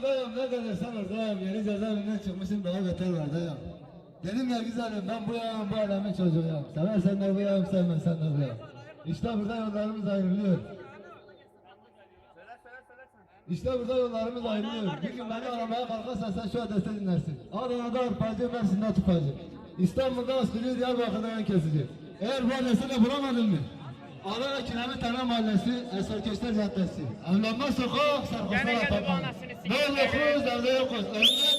buradayım, ne gelirsen oradayım. Yeni cezaevinden çıkmışım, daha beter vardayım. Dedim ya güzelim, ben bu yağım, bu alemin çocuğuyum. Seversen de bu yağım, sevmezsen de bu yağım. İşte burada yollarımız ayrılıyor. İşte burada yollarımız ayrılıyor. Bir gün beni aramaya kalkarsan sen şu adresi dinlersin. Adana'da arpacı, Mersin'de tupacı. İstanbul'da askeri, Diyarbakır'da yan kesici. Eğer bu adresi bulamadın mı? Adana Kinemi Tane Mahallesi, Eserkeşler Caddesi. Evlenme Sokak, Sarkoslar Apartmanı. Ne yokuz, evde yokuz. Önüne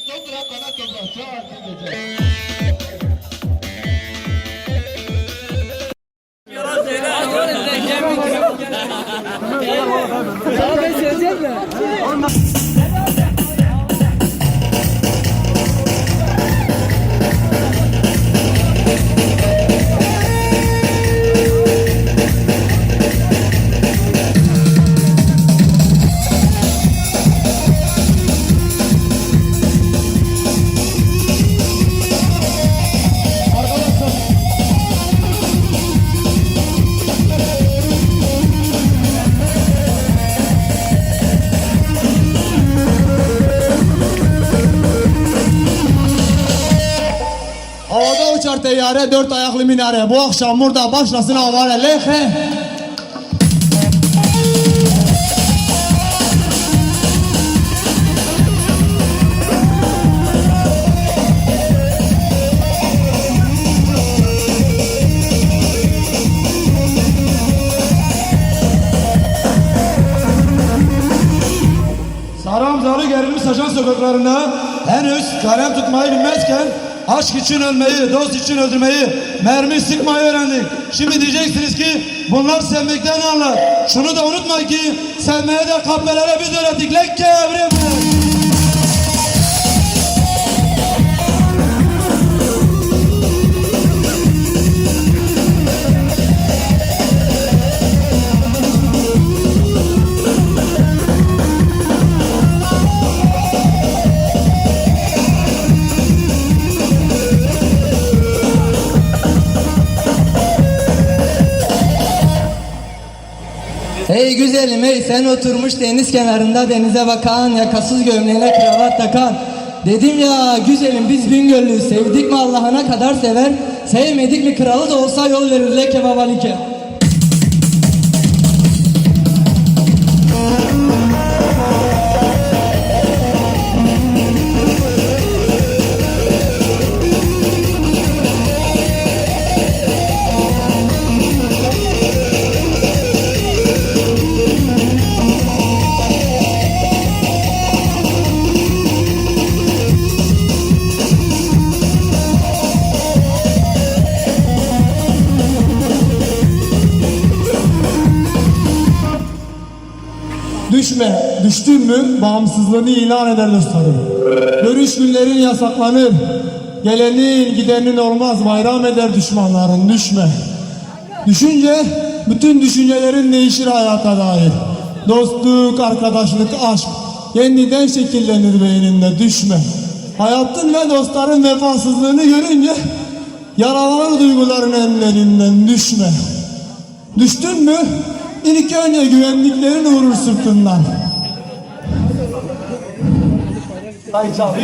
çok bırak bana toprak. Çok artık gece. Sana ben söyleyeceğim mi? Havada uçar teyyare, dört ayaklı minare. Bu akşam burada başlasın avare lehe. Sarı Hamzalı gerilmiş Saçan sokaklarına henüz kalem tutmayı bilmezken aşk için ölmeyi, dost için öldürmeyi, mermi sıkmayı öğrendik. Şimdi diyeceksiniz ki bunlar sevmekten anlar. Şunu da unutmayın ki sevmeye de kahvelere biz öğrettik. Lekke evrim. Hey güzelim hey, sen oturmuş deniz kenarında denize bakan, yakasız gömleğine kravat takan. Dedim ya güzelim, biz Bingöllüyüz, sevdik mi Allah'ına kadar sever, sevmedik mi kralı da olsa yol verir leke babalike. Düşme, düştün mü bağımsızlığını ilan eder dostlarım. Görüş günlerin yasaklanır. Gelenin gidenin olmaz, bayram eder düşmanların. Düşme. Düşünce bütün düşüncelerin değişir hayata dair. Dostluk, arkadaşlık, aşk yeniden şekillenir beyninde. Düşme. Hayatın ve dostların vefasızlığını görünce yaralanır duyguların ellerinden. Düşme. Düştün mü İlk önce güvenliklerin vurur sırtından. Say çalış.